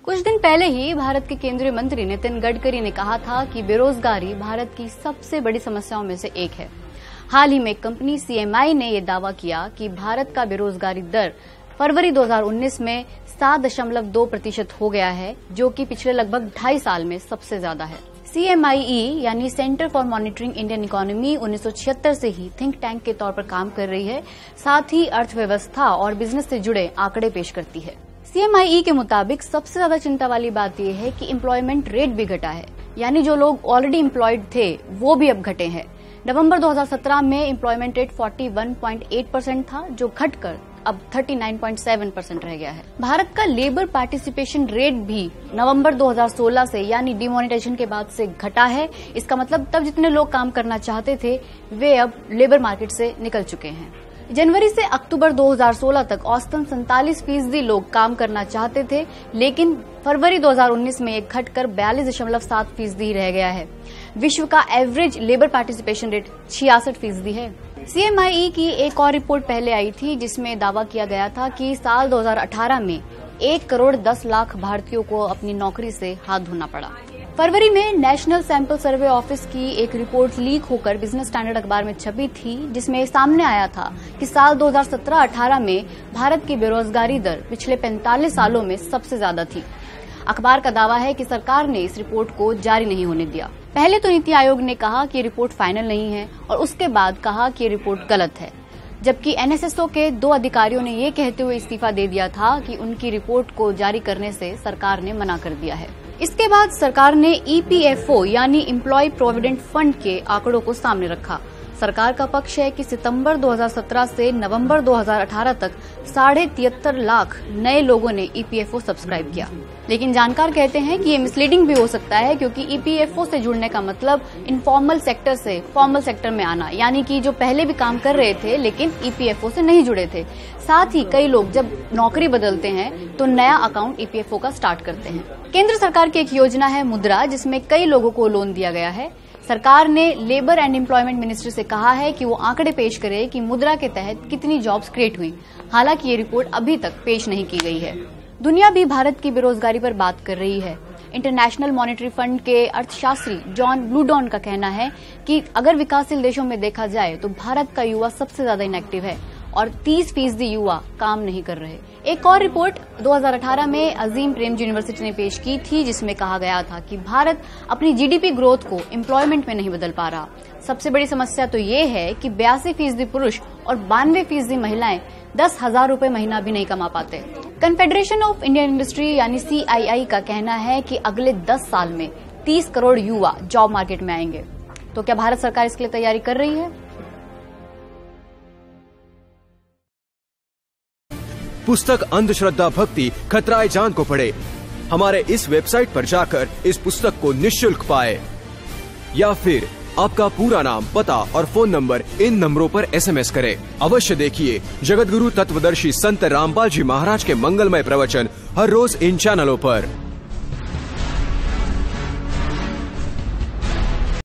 कुछ दिन पहले ही भारत के केंद्रीय मंत्री नितिन गडकरी ने कहा था कि बेरोजगारी भारत की सबसे बड़ी समस्याओं में से एक है। हाल ही में कंपनी CMI ने यह दावा किया कि भारत का बेरोजगारी दर फरवरी 2019 में 7.2% हो गया है, जो कि पिछले लगभग 2.5 साल में सबसे ज्यादा है। CMIE यानी centre for monitoring Indian economy 1976 से ही थिंक टैंक के तौर पर काम कर रही है, साथ ही अर्थव्यवस्था और बिजनेस से जुड़े आंकड़े पेश करती है। CMIE के मुताबिक सबसे ज्यादा चिंता वाली बात यह है कि एम्प्लॉयमेंट रेट भी घटा है, यानी जो लोग ऑलरेडी एम्प्लॉयड थे वो भी अब घटे हैं। नवंबर 2017 में एम्प्लॉयमेंट रेट 41.8% था, जो घटकर अब 39.7% रह गया है। भारत का लेबर पार्टिसिपेशन रेट भी नवंबर 2016 से यानी डिमोनेटाइजेशन के बाद से घटा है। इसका मतलब तब जितने लोग काम करना चाहते थे वे अब लेबर मार्केट से निकल चुके हैं। जनवरी से अक्टूबर 2016 तक औसतन 47% लोग काम करना चाहते थे, लेकिन फरवरी 2019 में एक घटकर 42.7% रह गया है। विश्व का एवरेज लेबर पार्टिसिपेशन रेट 66% है। CMIE की एक और रिपोर्ट पहले आई थी, जिसमें दावा किया गया था कि साल 2018 में 1.10 करोड़ भारतीयों को अपनी नौकरी से हाथ धोना पड़ा। फरवरी में नेशनल सैंपल सर्वे ऑफिस की एक रिपोर्ट लीक होकर बिजनेस स्टैंडर्ड अखबार में छपी थी, जिसमें सामने आया था कि साल 2017-18 में भारत की बेरोजगारी दर पिछले 45 सालों में सबसे ज्यादा थी। अखबार का दावा है कि सरकार ने इस रिपोर्ट को जारी नहीं होने दिया। पहले तो नीति आयोग ने कहा कि रिपोर्ट फाइनल नहीं है और उसके बाद कहा कि रिपोर्ट गलत है, जबकि NSSO के 2 अधिकारियों ने ये कहते हुए इस्तीफा दे दिया था कि उनकी रिपोर्ट को जारी करने से सरकार ने मना कर दिया है। इसके बाद सरकार ने EPFO यानी एम्प्लॉय प्रोविडेंट फंड के आंकड़ों को सामने रखा। सरकार का पक्ष है कि सितंबर 2017 से नवंबर 2018 तक 73.5 लाख नए लोगों ने EPFO सब्सक्राइब किया, लेकिन जानकार कहते हैं कि ये मिसलीडिंग भी हो सकता है, क्योंकि EPFO से जुड़ने का मतलब इनफॉर्मल सेक्टर से फॉर्मल सेक्टर में आना, यानी कि जो पहले भी काम कर रहे थे लेकिन EPFO से नहीं जुड़े थे। साथ ही कई लोग जब नौकरी बदलते हैं तो नया अकाउंट EPFO का स्टार्ट करते हैं। केंद्र सरकार की एक योजना है मुद्रा, जिसमें कई लोगों को लोन दिया गया है। सरकार ने लेबर एंड एम्प्लॉयमेंट मिनिस्ट्री से कहा है कि वो आंकड़े पेश करे कि मुद्रा के तहत कितनी जॉब्स क्रिएट हुई। हालांकि ये रिपोर्ट अभी तक पेश नहीं की गई है। दुनिया भी भारत की बेरोजगारी पर बात कर रही है। इंटरनेशनल मॉनेटरी फंड के अर्थशास्त्री जॉन ब्लूडॉन का कहना है कि अगर विकासशील देशों में देखा जाए तो भारत का युवा सबसे ज्यादा इनएक्टिव है और 30% युवा काम नहीं कर रहे। एक और रिपोर्ट 2018 में अजीम प्रेमजी यूनिवर्सिटी ने पेश की थी, जिसमें कहा गया था कि भारत अपनी GDP ग्रोथ को एम्प्लॉयमेंट में नहीं बदल पा रहा। सबसे बड़ी समस्या तो ये है कि 82% पुरुष और 92% महिलाएं 10,000 रुपए महीना भी नहीं कमा पाते। कन्फेडरेशन ऑफ इंडियन इंडस्ट्री यानी CII का कहना है कि अगले 10 साल में 30 करोड़ युवा जॉब मार्केट में आएंगे। तो क्या भारत सरकार इसके लिए तैयारी कर रही है? पुस्तक अंधश्रद्धा भक्ति खतराए जान को पढ़े। हमारे इस वेबसाइट पर जाकर इस पुस्तक को निःशुल्क पाए, या फिर आपका पूरा नाम, पता और फोन नंबर इन नंबरों पर SMS करें। अवश्य देखिए जगतगुरु तत्वदर्शी संत रामपाल जी महाराज के मंगलमय प्रवचन हर रोज इन चैनलों पर।